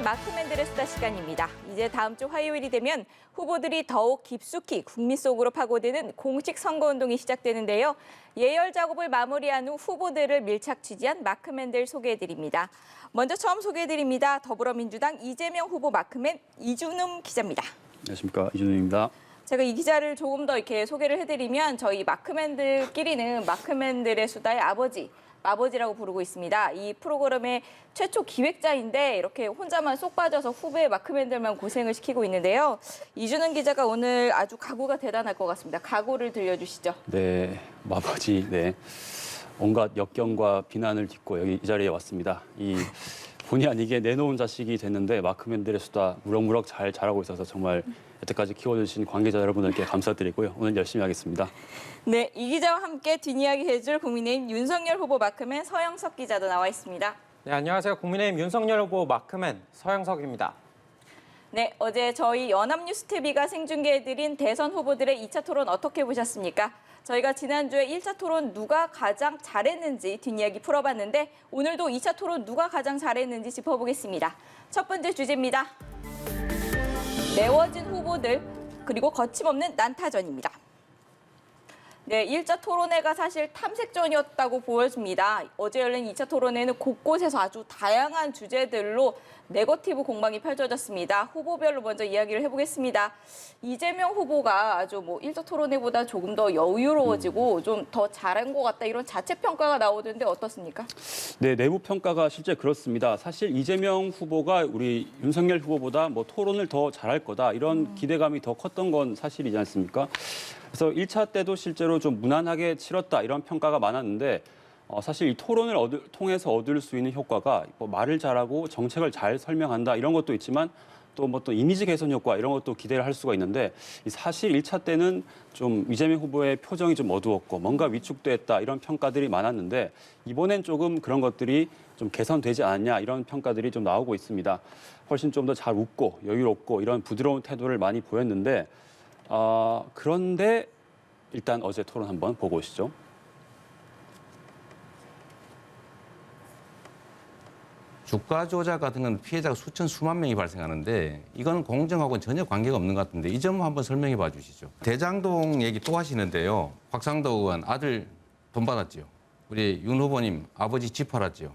주간 마크맨들의 수다 시간입니다. 이제 다음 주 화요일이 되면 후보들이 더욱 깊숙이 국민 속으로 파고드는 공식 선거운동이 시작되는데요. 예열 작업을 마무리한 후 후보들을 밀착 취재한 마크맨들 소개해드립니다. 먼저 처음 소개해드립니다. 더불어민주당 이재명 후보 마크맨 이준움 기자입니다. 안녕하십니까, 이준움입니다. 제가 이 기자를 조금 더 이렇게 소개를 해드리면 저희 마크맨들끼리는 마크맨들의 수다의 아버지라고 부르고 있습니다. 이 프로그램의 최초 기획자인데 이렇게 혼자만 쏙 빠져서 후배 마크맨들만 고생을 시키고 있는데요. 이준은 기자가 오늘 아주 각오가 대단할 것 같습니다. 각오를 들려주시죠. 네, 마버지, 네. 온갖 역경과 비난을 딛고 여기 이 자리에 왔습니다. 본의 아니게 내놓은 자식이 됐는데 마크맨들의 수다 무럭무럭 잘 자라고 있어서 정말 여태까지 키워주신 관계자 여러분들께 감사드리고요. 오늘 열심히 하겠습니다. 네, 이 기자와 함께 뒷이야기 해줄 국민의힘 윤석열 후보 마크맨 서영석 기자도 나와 있습니다. 네, 안녕하세요. 국민의힘 윤석열 후보 마크맨 서영석입니다. 네, 어제 저희 연합뉴스TV가 생중계해드린 대선 후보들의 2차 토론 어떻게 보셨습니까? 저희가 지난주에 1차 토론 누가 가장 잘했는지 뒷이야기 풀어봤는데 오늘도 2차 토론 누가 가장 잘했는지 짚어보겠습니다. 첫 번째 주제입니다. 매워진 후보들 그리고 거침없는 난타전입니다. 네, 1차 토론회가 사실 탐색전이었다고 보여집니다. 어제 열린 2차 토론회는 곳곳에서 아주 다양한 주제들로 네거티브 공방이 펼쳐졌습니다. 후보별로 먼저 이야기를 해보겠습니다. 이재명 후보가 아주 1차 토론회보다 조금 더 여유로워지고 좀 더 잘한 것 같다 이런 자체 평가가 나오던데 어떻습니까? 네, 내부 평가가 실제 그렇습니다. 사실 이재명 후보가 우리 윤석열 후보보다 토론을 더 잘할 거다 이런 기대감이 더 컸던 건 사실이지 않습니까? 그래서 1차 때도 실제로 좀 무난하게 치렀다 이런 평가가 많았는데 사실 이 토론을 통해서 얻을 수 있는 효과가 말을 잘하고 정책을 잘 설명한다 이런 것도 있지만 또 이미지 개선 효과 이런 것도 기대를 할 수가 있는데 사실 1차 때는 좀 이재명 후보의 표정이 좀 어두웠고 뭔가 위축됐다 이런 평가들이 많았는데 이번엔 조금 그런 것들이 좀 개선되지 않았냐 이런 평가들이 좀 나오고 있습니다. 훨씬 좀 더 잘 웃고 여유롭고 이런 부드러운 태도를 많이 보였는데 그런데 일단 어제 토론 한번 보고 오시죠. 주가 조작 같은 건 피해자가 수만 명이 발생하는데 이거는 공정하고는 전혀 관계가 없는 것 같은데 이 점 한번 설명해 봐 주시죠. 대장동 얘기 또 하시는데요. 곽상도 의원 아들 돈 받았죠. 우리 윤 후보님 아버지 집 팔았죠.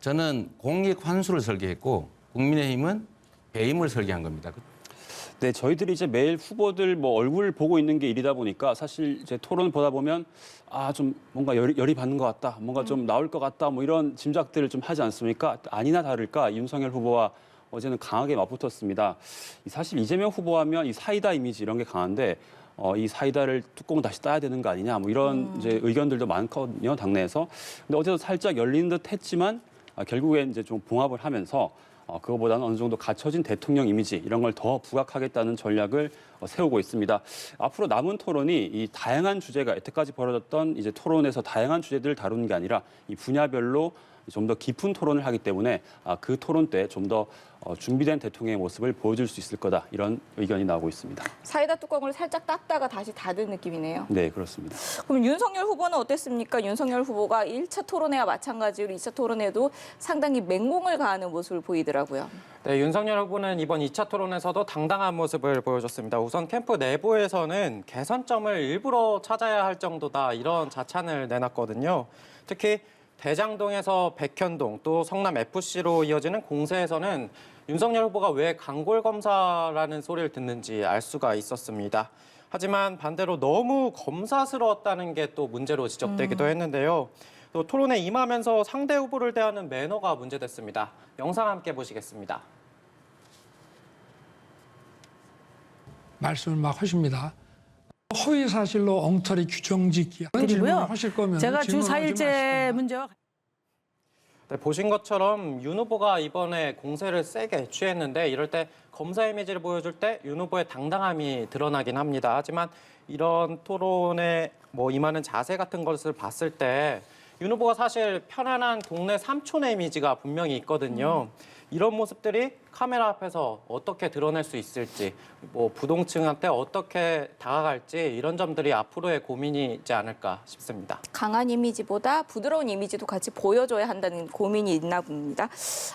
저는 공익 환수를 설계했고 국민의힘은 배임을 설계한 겁니다. 네, 저희들이 이제 매일 후보들 얼굴 보고 있는 게 일이다 보니까 사실 이제 토론 보다 보면 좀 뭔가 열이 받는 것 같다, 뭔가 좀 나올 것 같다, 이런 짐작들을 좀 하지 않습니까? 아니나 다를까 윤석열 후보와 어제는 강하게 맞붙었습니다. 사실 이재명 후보하면 이 사이다 이미지 이런 게 강한데 이 사이다를 뚜껑 다시 따야 되는 거 아니냐, 이런 이제 의견들도 많거든요 당내에서. 근데 어제도 살짝 열린 듯했지만 결국엔 이제 좀 봉합을 하면서. 그거보다는 어느 정도 갖춰진 대통령 이미지 이런 걸 더 부각하겠다는 전략을 세우고 있습니다. 앞으로 남은 토론이 이 다양한 주제가 여태까지 벌어졌던 이제 토론에서 다양한 주제들을 다루는 게 아니라 이 분야별로 좀 더 깊은 토론을 하기 때문에 그 토론 때 좀 더 준비된 대통령의 모습을 보여줄 수 있을 거다 이런 의견이 나오고 있습니다. 사이다 뚜껑을 살짝 땄다가 다시 닫은 느낌이네요. 네, 그렇습니다. 그럼 윤석열 후보는 어땠습니까? 윤석열 후보가 1차 토론회와 마찬가지로 2차 토론회도 상당히 맹공을 가하는 모습을 보이더라고요. 네, 윤석열 후보는 이번 2차 토론에서도 당당한 모습을 보여줬습니다. 우선 캠프 내부에서는 개선점을 일부러 찾아야 할 정도다 이런 자찬을 내놨거든요. 특히 대장동에서 백현동 또 성남 FC로 이어지는 공세에서는 윤석열 후보가 왜 강골 검사라는 소리를 듣는지 알 수가 있었습니다. 하지만 반대로 너무 검사스러웠다는 게 또 문제로 지적되기도 했는데요. 또 토론에 임하면서 상대 후보를 대하는 매너가 문제됐습니다. 영상 함께 보시겠습니다. 말씀을 막 하십니다. 허위 사실로 엉터리 규정짓기 하는 질문을 하실 거면 제가 주 4일째 문제와 네, 보신 것처럼 윤 후보가 이번에 공세를 세게 취했는데 이럴 때 검사 이미지를 보여줄 때 윤 후보의 당당함이 드러나긴 합니다. 하지만 이런 토론에 임하는 자세 같은 것을 봤을 때 윤 후보가 사실 편안한 동네 삼촌의 이미지가 분명히 있거든요. 이런 모습들이 카메라 앞에서 어떻게 드러낼 수 있을지, 뭐 부동층한테 어떻게 다가갈지 이런 점들이 앞으로의 고민이지 않을까 싶습니다. 강한 이미지보다 부드러운 이미지도 같이 보여줘야 한다는 고민이 있나 봅니다.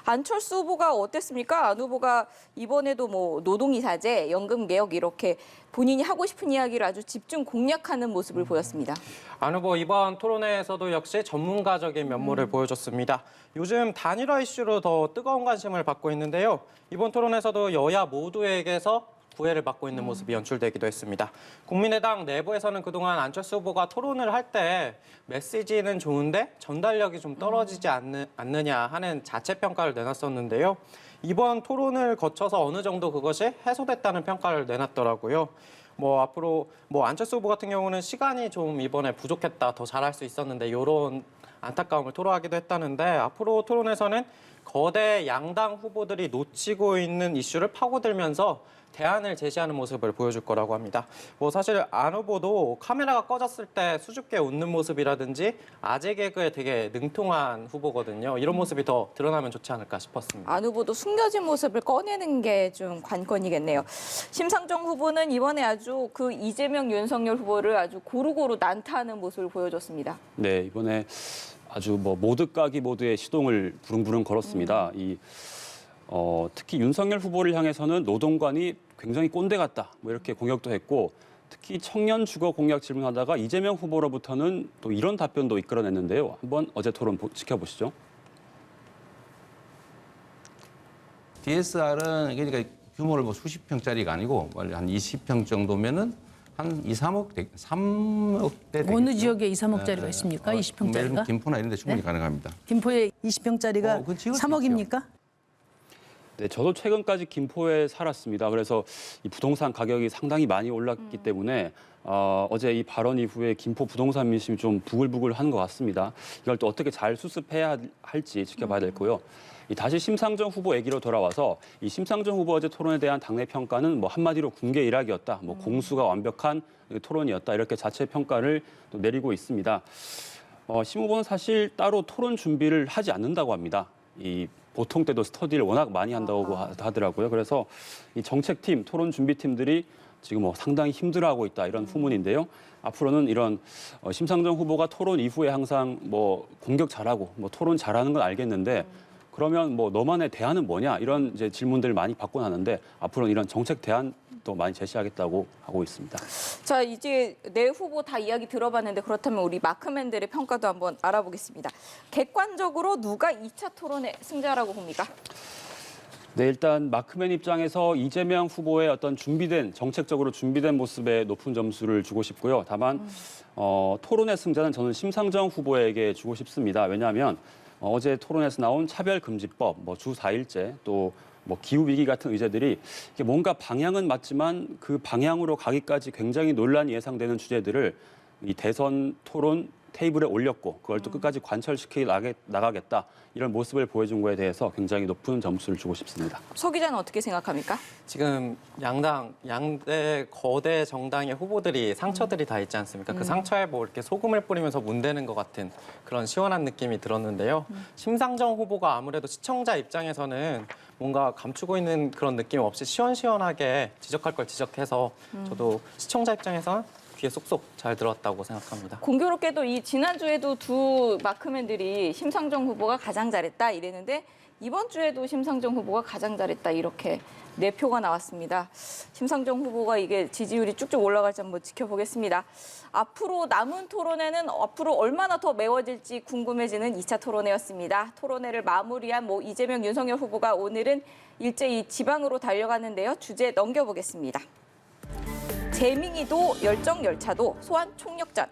안철수 후보가 어땠습니까? 안 후보가 이번에도 뭐 노동이사제, 연금개혁 이렇게 본인이 하고 싶은 이야기를 아주 집중 공략하는 모습을 보였습니다. 안 후보 이번 토론회에서도 역시 전문가적인 면모를 보여줬습니다. 요즘 단일화 이슈로 더 뜨거운 관심을 받고 있는데요. 이번 토론에서도 여야 모두에게서 구애를 받고 있는 모습이 연출되기도 했습니다. 국민의당 내부에서는 그동안 안철수 후보가 토론을 할 때 메시지는 좋은데 전달력이 좀 떨어지지 않느냐 하는 자체 평가를 내놨었는데요. 이번 토론을 거쳐서 어느 정도 그것이 해소됐다는 평가를 내놨더라고요. 뭐 앞으로 뭐 안철수 후보 같은 경우는 시간이 좀 이번에 부족했다, 더 잘할 수 있었는데 이런 안타까움을 토로하기도 했다는데 앞으로 토론에서는 거대 양당 후보들이 놓치고 있는 이슈를 파고들면서 대안을 제시하는 모습을 보여줄 거라고 합니다. 뭐 사실 안 후보도 카메라가 꺼졌을 때 수줍게 웃는 모습이라든지 아재 개그에 되게 능통한 후보거든요. 이런 모습이 더 드러나면 좋지 않을까 싶었습니다. 안 후보도 숨겨진 모습을 꺼내는 게 좀 관건이겠네요. 심상정 후보는 이번에 아주 그 이재명, 윤석열 후보를 아주 고루고루 난타하는 모습을 보여줬습니다. 네, 이번에 아주 뭐 모두 까기 모두의 시동을 부릉부릉 걸었습니다. 특히 윤석열 후보를 향해서는 노동관이 굉장히 꼰대 같다, 뭐 이렇게 공격도 했고, 특히 청년 주거 공약 질문하다가 이재명 후보로부터는 또 이런 답변도 이끌어냈는데요. 한번 어제 토론 지켜보시죠. DSR은 그러니까 규모를 뭐 수십 평짜리가 아니고 한 20평 정도면은 한 3억 대 되겠죠. 어느 지역에 2, 3억짜리가 있습니까? 20평짜리가? 김포나 이런 데 충분히 가능합니다. 김포에 20평짜리가 그건 지을 수 3억입니까? 네, 저도 최근까지 김포에 살았습니다. 그래서 이 부동산 가격이 상당히 많이 올랐기 때문에 어제 이 발언 이후에 김포 부동산 민심이 좀 부글부글한 것 같습니다. 이걸 또 어떻게 잘 수습해야 할지 지켜봐야 될 거고요. 다시 심상정 후보 얘기로 돌아와서 이 심상정 후보 어제 토론에 대한 당내 평가는 뭐 한마디로 궁계 일학이었다, 뭐 공수가 완벽한 토론이었다, 이렇게 자체 평가를 또 내리고 있습니다. 심 후보는 사실 따로 토론 준비를 하지 않는다고 합니다. 보통 때도 스터디를 워낙 많이 한다고 하더라고요. 그래서 이 정책팀, 토론 준비팀들이 지금 뭐 상당히 힘들어하고 있다, 이런 후문인데요. 앞으로는 이런 심상정 후보가 토론 이후에 항상 뭐 공격 잘하고 뭐 토론 잘하는 건 알겠는데 그러면 뭐 너만의 대안은 뭐냐, 이런 이제 질문들을 많이 받곤 하는데 앞으로는 이런 정책 대안도 많이 제시하겠다고 하고 있습니다. 자, 이제 네 후보 다 이야기 들어봤는데 그렇다면 우리 마크맨들의 평가도 한번 알아보겠습니다. 객관적으로 누가 2차 토론의 승자라고 봅니까? 네, 일단 마크맨 입장에서 이재명 후보의 어떤 정책적으로 준비된 모습에 높은 점수를 주고 싶고요. 다만 토론의 승자는 저는 심상정 후보에게 주고 싶습니다. 왜냐하면 어제 토론에서 나온 차별금지법, 뭐 주 4일제, 또 뭐 기후위기 같은 의제들이 이게 뭔가 방향은 맞지만 그 방향으로 가기까지 굉장히 논란이 예상되는 주제들을 이 대선 토론 테이블에 올렸고 그걸 또 끝까지 관철시켜 나가겠다, 이런 모습을 보여준 거에 대해서 굉장히 높은 점수를 주고 싶습니다. 서 기자는 어떻게 생각합니까? 지금 양대 거대 정당의 후보들이 상처들이 다 있지 않습니까? 그 상처에 뭐 이렇게 소금을 뿌리면서 문대는 것 같은 그런 시원한 느낌이 들었는데요. 심상정 후보가 아무래도 시청자 입장에서는 뭔가 감추고 있는 그런 느낌 없이 시원시원하게 지적할 걸 지적해서 저도 시청자 입장에서는 귀에 쏙쏙 잘 들어왔다고 생각합니다. 공교롭게도 이 지난주에도 두 마크맨들이 심상정 후보가 가장 잘했다 이랬는데 이번 주에도 심상정 후보가 가장 잘했다, 이렇게 네 표가 나왔습니다. 심상정 후보가 이게 지지율이 쭉쭉 올라갈지 한번 지켜보겠습니다. 앞으로 남은 토론회는 앞으로 얼마나 더 매워질지 궁금해지는 2차 토론회였습니다. 토론회를 마무리한 이재명, 윤석열 후보가 오늘은 일제히 지방으로 달려가는데요. 주제 넘겨보겠습니다. 재밍이도 열정열차도 소환 총력전.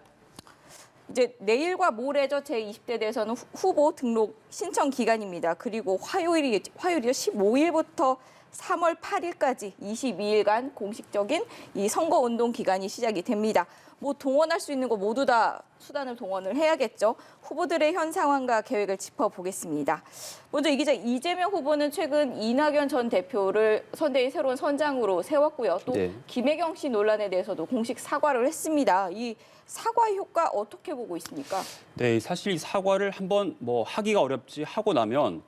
이제 내일과 모레죠. 제20대 대선 후보 등록 신청 기간입니다. 그리고 화요일이요. 15일부터 3월 8일까지 22일간 공식적인 이 선거운동 기간이 시작이 됩니다. 동원할 수 있는 거 모두 다 수단을 동원을 해야겠죠. 후보들의 현 상황과 계획을 짚어보겠습니다. 먼저 이 기자, 이재명 후보는 최근 이낙연 전 대표를 선대위 새로운 선장으로 세웠고요. 또 네. 김혜경 씨 논란에 대해서도 공식 사과를 했습니다. 이 사과 효과 어떻게 보고 있습니까? 네, 사실 이 사과를 한번 하기가 어렵지 하고 나면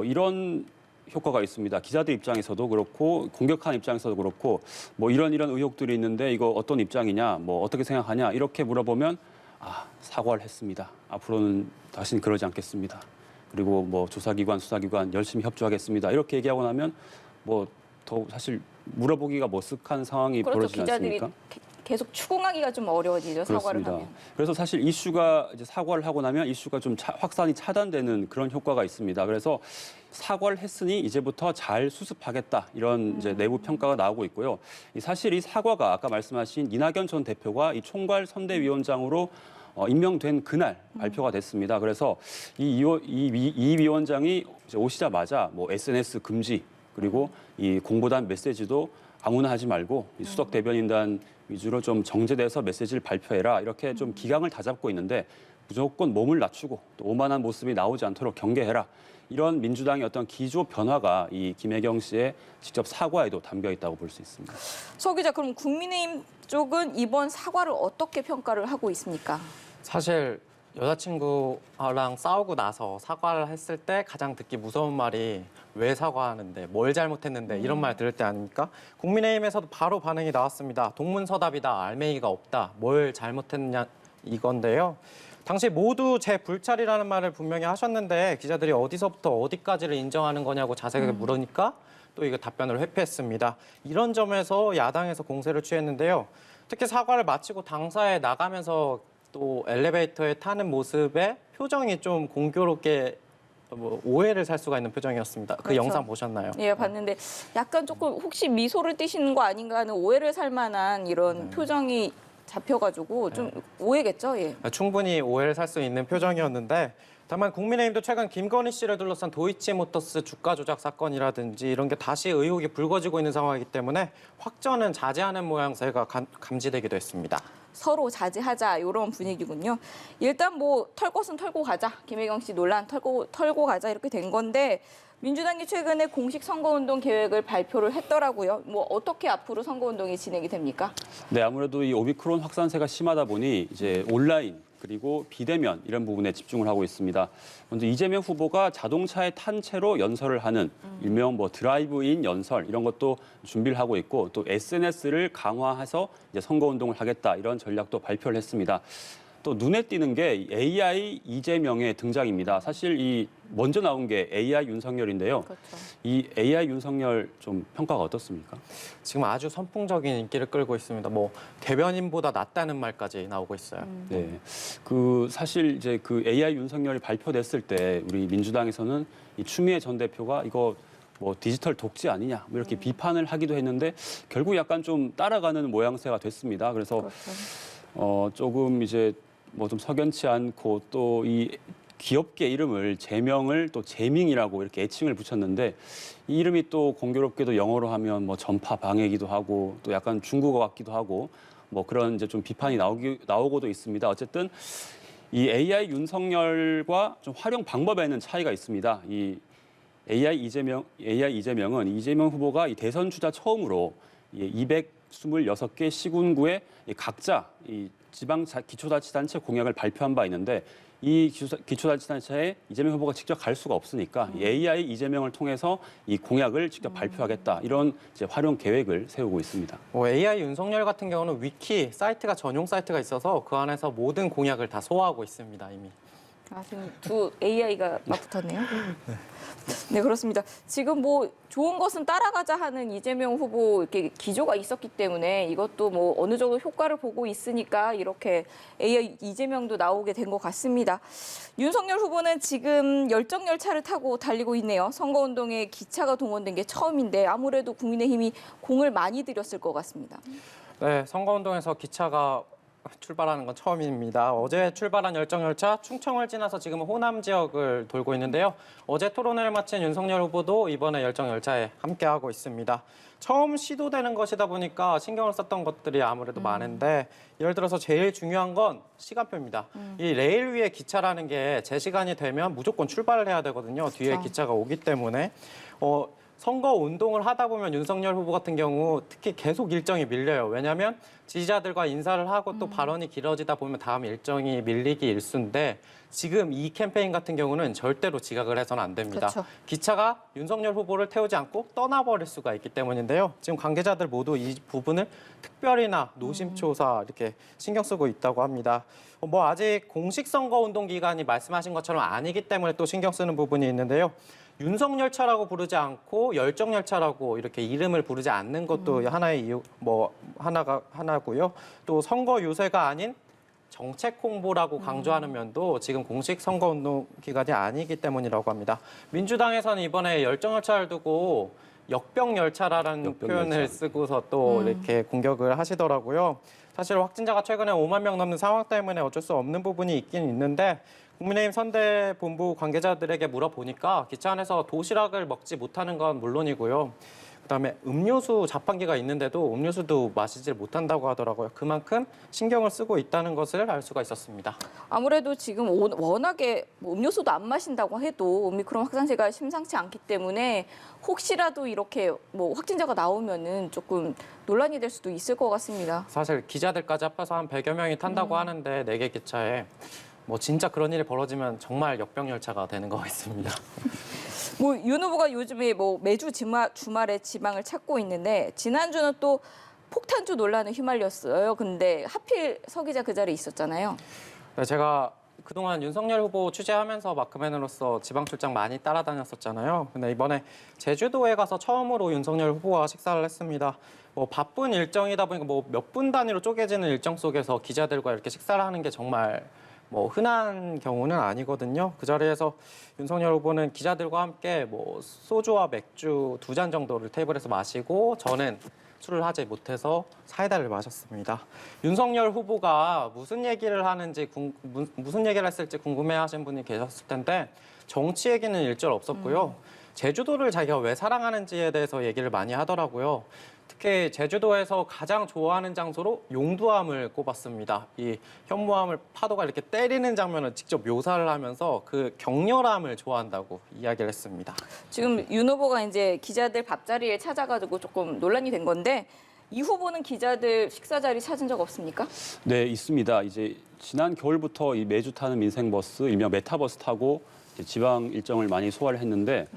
이런 효과가 있습니다. 기자들 입장에서도 그렇고 공격하는 입장에서도 그렇고 뭐 이런 의혹들이 있는데 이거 어떤 입장이냐, 뭐 어떻게 생각하냐 이렇게 물어보면 사과를 했습니다. 앞으로는 다시는 그러지 않겠습니다. 그리고 뭐 조사기관, 수사기관 열심히 협조하겠습니다. 이렇게 얘기하고 나면 뭐 더 사실 물어보기가 머쓱한 상황이 그렇죠. 벌어지지 기자들이 않습니까? 계속 추궁하기가 좀 어려워지죠. 사과를 그렇습니다. 하면. 그래서 사실 이슈가 이제 사과를 하고 나면 이슈가 좀 확산이 차단되는 그런 효과가 있습니다. 그래서 사과를 했으니 이제부터 잘 수습하겠다 이런 이제 내부 평가가 나오고 있고요. 사실 이 사과가 아까 말씀하신 이낙연 전 대표가 이 총괄 선대위원장으로 임명된 그날 발표가 됐습니다. 그래서 이 위원장이 이제 오시자마자 뭐 SNS 금지 그리고 이 공보단 메시지도 아무나 하지 말고 이 수석 대변인단 위주로 좀 정제돼서 메시지를 발표해라 이렇게 좀 기강을 다잡고 있는데 무조건 몸을 낮추고 또 오만한 모습이 나오지 않도록 경계해라 이런 민주당의 어떤 기조 변화가 이 김혜경 씨의 직접 사과에도 담겨 있다고 볼 수 있습니다. 서 기자, 그럼 국민의힘 쪽은 이번 사과를 어떻게 평가를 하고 있습니까? 사실 여자친구랑 싸우고 나서 사과를 했을 때 가장 듣기 무서운 말이 왜 사과하는데, 뭘 잘못했는데 이런 말 들을 때 아닙니까? 국민의힘에서도 바로 반응이 나왔습니다. 동문서답이다, 알맹이가 없다, 뭘 잘못했냐 이건데요. 당시 모두 제 불찰이라는 말을 분명히 하셨는데 기자들이 어디서부터 어디까지를 인정하는 거냐고 자세하게 물으니까 또 이거 답변을 회피했습니다. 이런 점에서 야당에서 공세를 취했는데요. 특히 사과를 마치고 당사에 나가면서 또 엘리베이터에 타는 모습에 표정이 좀 공교롭게 오해를 살 수가 있는 표정이었습니다. 그 그렇죠. 영상 보셨나요? 예, 봤는데 약간 조금 혹시 미소를 띠시는 거 아닌가 하는 오해를 살 만한 이런 표정이 잡혀가지고 좀 오해겠죠? 예. 충분히 오해를 살 수 있는 표정이었는데 다만 국민의힘도 최근 김건희 씨를 둘러싼 도이치모터스 주가 조작 사건이라든지 이런 게 다시 의혹이 불거지고 있는 상황이기 때문에 확전은 자제하는 모양새가 감지되기도 했습니다. 서로 자제하자 이런 분위기군요. 일단 뭐 털 것은 털고 가자. 김혜경 씨 논란 털고 가자 이렇게 된 건데 민주당이 최근에 공식 선거운동 계획을 발표를 했더라고요. 뭐 어떻게 앞으로 선거운동이 진행이 됩니까? 네, 아무래도 이 오미크론 확산세가 심하다 보니 이제 온라인 그리고 비대면 이런 부분에 집중을 하고 있습니다. 먼저 이재명 후보가 자동차에 탄 채로 연설을 하는 일명 뭐 드라이브인 연설 이런 것도 준비를 하고 있고 또 SNS를 강화해서 이제 선거운동을 하겠다 이런 전략도 발표를 했습니다. 또 눈에 띄는 게 AI 이재명의 등장입니다. 사실 이 먼저 나온 게 AI 윤석열인데요. 그렇죠. 이 AI 윤석열 좀 평가가 어떻습니까? 지금 아주 선풍적인 인기를 끌고 있습니다. 뭐 대변인보다 낫다는 말까지 나오고 있어요. 네, 그 사실 이제 그 AI 윤석열이 발표됐을 때 우리 민주당에서는 이 추미애 전 대표가 이거 뭐 디지털 독재 아니냐 뭐 이렇게 비판을 하기도 했는데 결국 약간 좀 따라가는 모양새가 됐습니다. 그래서 그렇죠. 조금 이제 뭐 좀 석연치 않고 또 이 귀엽게 이름을 제명을 또 제밍이라고 이렇게 애칭을 붙였는데 이 이름이 또 공교롭게도 영어로 하면 뭐 전파 방해기도 하고 또 약간 중국어 같기도 하고 뭐 그런 이제 좀 비판이 나오고도 있습니다. 어쨌든 이 AI 윤석열과 좀 활용 방법에는 차이가 있습니다. 이 AI 이재명은 이재명 후보가 이 대선 주자 처음으로 226개 시군구에 각자 이 지방 기초자치단체 공약을 발표한 바 있는데 이 기초자치단체에 이재명 후보가 직접 갈 수가 없으니까 이 AI 이재명을 통해서 이 공약을 직접 발표하겠다 이런 이제 활용 계획을 세우고 있습니다. AI 윤석열 같은 경우는 위키 사이트가 전용 사이트가 있어서 그 안에서 모든 공약을 다 소화하고 있습니다 이미. 지금 두 AI가 맞붙었네요. 네, 그렇습니다. 지금 뭐 좋은 것은 따라가자 하는 이재명 후보 이렇게 기조가 있었기 때문에 이것도 뭐 어느 정도 효과를 보고 있으니까 이렇게 AI 이재명도 나오게 된 것 같습니다. 윤석열 후보는 지금 열정 열차를 타고 달리고 있네요. 선거운동에 기차가 동원된 게 처음인데 아무래도 국민의힘이 공을 많이 들였을 것 같습니다. 네, 선거운동에서 기차가 출발하는 건 처음입니다. 어제 출발한 열정열차 충청을 지나서 지금 호남 지역을 돌고 있는데요. 어제 토론회를 마친 윤석열 후보도 이번에 열정열차에 함께하고 있습니다. 처음 시도되는 것이다 보니까 신경을 썼던 것들이 아무래도 많은데 예를 들어서 제일 중요한 건 시간표입니다. 이 레일 위에 기차라는 게 제 시간이 되면 무조건 출발을 해야 되거든요. 뒤에 그렇죠. 기차가 오기 때문에. 선거 운동을 하다 보면 윤석열 후보 같은 경우 특히 계속 일정이 밀려요. 왜냐하면 지지자들과 인사를 하고 또 발언이 길어지다 보면 다음 일정이 밀리기 일쑤인데 지금 이 캠페인 같은 경우는 절대로 지각을 해서는 안 됩니다. 그렇죠. 기차가 윤석열 후보를 태우지 않고 떠나버릴 수가 있기 때문인데요. 지금 관계자들 모두 이 부분을 특별히나 노심초사 이렇게 신경 쓰고 있다고 합니다. 뭐 아직 공식 선거운동 기간이 말씀하신 것처럼 아니기 때문에 또 신경 쓰는 부분이 있는데요. 윤석열차라고 부르지 않고 열정열차라고 이렇게 이름을 부르지 않는 것도 하나의 이유, 하나고요. 또 선거 유세가 아닌 정책 홍보라고 강조하는 면도 지금 공식 선거운동 기간이 아니기 때문이라고 합니다. 민주당에서는 이번에 열정열차를 두고 역병열차라는 역병열차. 표현을 쓰고서 또 이렇게 공격을 하시더라고요. 사실 확진자가 최근에 5만 명 넘는 상황 때문에 어쩔 수 없는 부분이 있긴 있는데 국민의힘 선대본부 관계자들에게 물어보니까 기차 안에서 도시락을 먹지 못하는 건 물론이고요. 그다음에 음료수 자판기가 있는데도 음료수도 마시질 못한다고 하더라고요. 그만큼 신경을 쓰고 있다는 것을 알 수가 있었습니다. 아무래도 지금 워낙에 뭐 음료수도 안 마신다고 해도 오미크론 확산세가 심상치 않기 때문에 혹시라도 이렇게 뭐 확진자가 나오면은 조금 논란이 될 수도 있을 것 같습니다. 사실 기자들까지 합해서 한 100여 명이 탄다고 하는데 4개 기차에 뭐 진짜 그런 일이 벌어지면 정말 역병열차가 되는 것 같습니다. 뭐 윤 후보가 요즘에 뭐 매주 주말에 지방을 찾고 있는데 지난주는 또 폭탄주 논란에 휘말렸어요. 근데 하필 서 기자 그 자리에 있었잖아요. 네, 제가 그동안 윤석열 후보 취재하면서 마크맨으로서 지방 출장 많이 따라다녔었잖아요. 근데 이번에 제주도에 가서 처음으로 윤석열 후보와 식사를 했습니다. 뭐 바쁜 일정이다 보니까 뭐 몇 분 단위로 쪼개지는 일정 속에서 기자들과 이렇게 식사를 하는 게 정말 뭐 흔한 경우는 아니거든요. 그 자리에서 윤석열 후보는 기자들과 함께 뭐 소주와 맥주 2잔 정도를 테이블에서 마시고 저는 술을 하지 못해서 사이다를 마셨습니다. 윤석열 후보가 무슨 얘기를 하는지 무슨 얘기를 했을지 궁금해하신 분이 계셨을 텐데 정치 얘기는 일절 없었고요. 제주도를 자기가 왜 사랑하는지에 대해서 얘기를 많이 하더라고요. 특히 제주도에서 가장 좋아하는 장소로 용두암을 꼽았습니다. 이 현무암을 파도가 이렇게 때리는 장면을 직접 묘사를 하면서 그 격렬함을 좋아한다고 이야기를 했습니다. 지금 윤 후보가 이제 기자들 밥자리에 찾아가지고 조금 논란이 된 건데 이 후보는 기자들 식사 자리 찾은 적 없습니까? 네, 있습니다. 이제 지난 겨울부터 이 매주 타는 민생버스, 일명 메타버스 타고 이제 지방 일정을 많이 소화를 했는데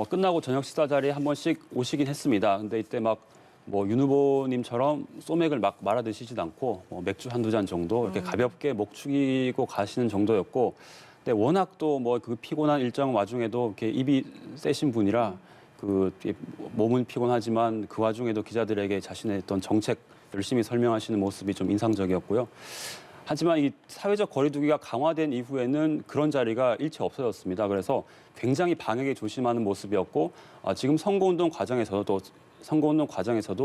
끝나고 저녁 식사 자리에 한 번씩 오시긴 했습니다. 근데 이때 막 뭐 윤 후보님처럼 소맥을 막 말아 드시진 않고 뭐 맥주 한두 잔 정도 이렇게 가볍게 목 축이고 가시는 정도였고, 근데 워낙 또 뭐 그 피곤한 일정 와중에도 이렇게 입이 세신 분이라 그 몸은 피곤하지만 그 와중에도 기자들에게 자신의 어떤 정책 열심히 설명하시는 모습이 좀 인상적이었고요. 하지만 이 사회적 거리두기가 강화된 이후에는 그런 자리가 일체 없어졌습니다. 그래서 굉장히 방역에 조심하는 모습이었고 지금 선거운동 과정에서도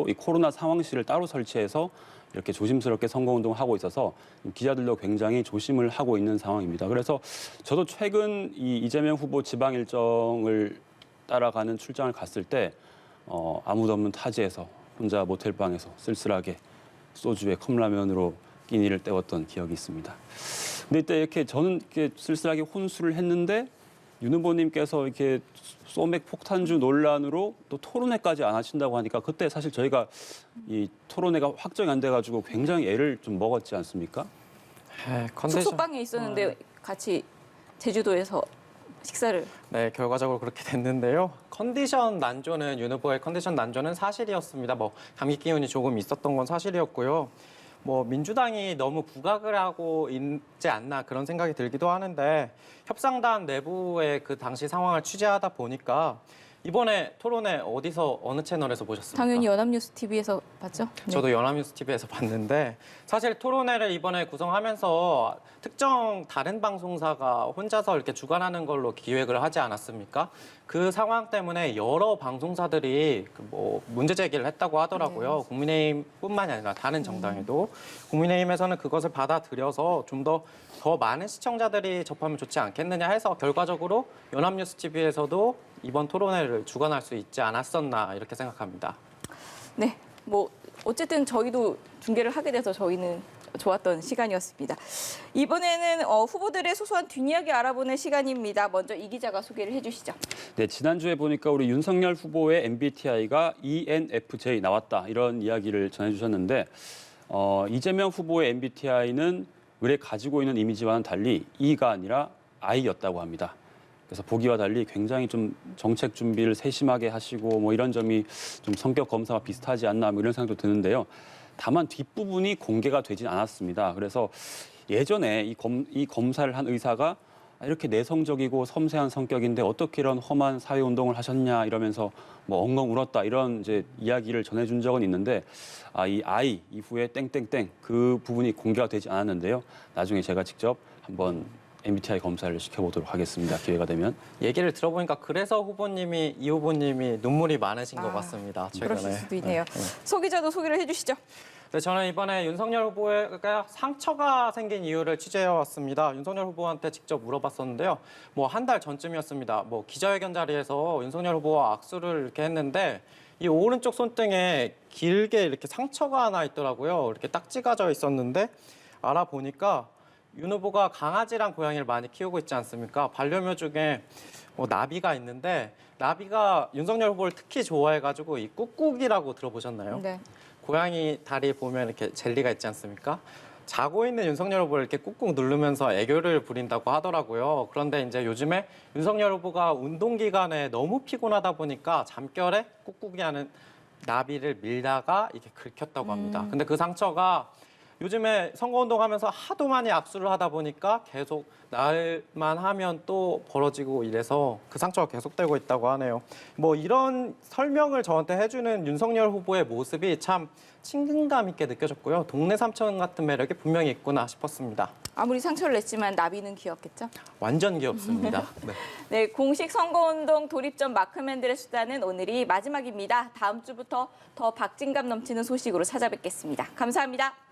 이 코로나 상황실을 따로 설치해서 이렇게 조심스럽게 선거운동을 하고 있어서 기자들도 굉장히 조심을 하고 있는 상황입니다. 그래서 저도 최근 이 이재명 후보 지방 일정을 따라가는 출장을 갔을 때 아무도 없는 타지에서 혼자 모텔방에서 쓸쓸하게 소주에 컵라면으로 끼니를 때웠던 기억이 있습니다. 근데 이때 이렇게 저는 이렇게 쓸쓸하게 혼술을 했는데 윤 후보님께서 이렇게 소맥 폭탄주 논란으로 또 토론회까지 안 하신다고 하니까 그때 사실 저희가 이 토론회가 확정이 안 돼가지고 굉장히 애를 좀 먹었지 않습니까? 숙소방에 있었는데 같이 제주도에서 식사를. 네, 결과적으로 그렇게 됐는데요. 컨디션 난조는 윤 후보의 컨디션 난조는 사실이었습니다. 뭐 감기 기운이 조금 있었던 건 사실이었고요. 뭐 민주당이 너무 부각을 하고 있지 않나 그런 생각이 들기도 하는데 협상단 내부의 그 당시 상황을 취재하다 보니까 이번에 토론회 어디서 어느 채널에서 보셨습니까? 당연히 연합뉴스 TV에서 봤죠? 네. 저도 연합뉴스 TV에서 봤는데 사실 토론회를 이번에 구성하면서 특정 다른 방송사가 혼자서 이렇게 주관하는 걸로 기획을 하지 않았습니까? 그 상황 때문에 여러 방송사들이 뭐 문제 제기를 했다고 하더라고요. 국민의힘뿐만이 아니라 다른 정당에도 국민의힘에서는 그것을 받아들여서 좀 더 많은 시청자들이 접하면 좋지 않겠느냐 해서 결과적으로 연합뉴스 TV에서도 이번 토론회를 주관할 수 있지 않았었나 이렇게 생각합니다. 네, 뭐 어쨌든 저희도 중계를 하게 돼서 저희는 좋았던 시간이었습니다. 이번에는 후보들의 소소한 뒷이야기 알아보는 시간입니다. 먼저 이 기자가 소개를 해주시죠. 네, 지난주에 보니까 우리 윤석열 후보의 MBTI가 ENFJ 나왔다 이런 이야기를 전해주셨는데 이재명 후보의 MBTI는 의뢰 가지고 있는 이미지와는 달리 E가 아니라 I였다고 합니다. 그래서 보기와 달리 굉장히 좀 정책 준비를 세심하게 하시고 뭐 이런 점이 좀 성격 검사와 비슷하지 않나 뭐 이런 생각도 드는데요. 다만 뒷부분이 공개가 되진 않았습니다. 그래서 예전에 이 검사를 한 의사가 이렇게 내성적이고 섬세한 성격인데 어떻게 이런 험한 사회운동을 하셨냐 이러면서 뭐 엉엉 울었다 이런 이제 이야기를 전해준 적은 있는데 이 I 이후에 땡땡땡 그 부분이 공개가 되지 않았는데요. 나중에 제가 직접 한번 MBTI 검사를 시켜보도록 하겠습니다. 기회가 되면. 얘기를 들어보니까 그래서 이 후보님이 눈물이 많으신 것 같습니다. 최근에. 그럴 수도 있네요. 소 기자도 소개를 해주시죠. 네, 저는 이번에 윤석열 후보가 상처가 생긴 이유를 취재해왔습니다. 윤석열 후보한테 직접 물어봤었는데요. 뭐 한 달 전쯤이었습니다. 뭐 기자회견 자리에서 윤석열 후보와 악수를 이렇게 했는데 이 오른쪽 손등에 길게 이렇게 상처가 하나 있더라고요. 이렇게 딱지가 져 있었는데 알아보니까 윤 후보가 강아지랑 고양이를 많이 키우고 있지 않습니까? 반려묘 중에 나비가 있는데 나비가 윤석열 후보를 특히 좋아해가지고 이 꾹꾹이라고 들어보셨나요? 네. 고양이 다리 보면 이렇게 젤리가 있지 않습니까? 자고 있는 윤석열 후보를 이렇게 꾹꾹 누르면서 애교를 부린다고 하더라고요. 그런데 이제 요즘에 윤석열 후보가 운동 기간에 너무 피곤하다 보니까 잠결에 꾹꾹이 하는 나비를 밀다가 이게 긁혔다고 합니다. 근데 그 상처가 요즘에 선거운동하면서 하도 많이 악수를 하다 보니까 계속 날만 하면 또 벌어지고 이래서 그 상처가 계속되고 있다고 하네요. 뭐 이런 설명을 저한테 해주는 윤석열 후보의 모습이 참 친근감 있게 느껴졌고요. 동네 삼촌 같은 매력이 분명히 있구나 싶었습니다. 아무리 상처를 냈지만 나비는 귀엽겠죠? 완전 귀엽습니다. 네. 네, 공식 선거운동 돌입 전 마크맨들의 수다는 오늘이 마지막입니다. 다음 주부터 더 박진감 넘치는 소식으로 찾아뵙겠습니다. 감사합니다.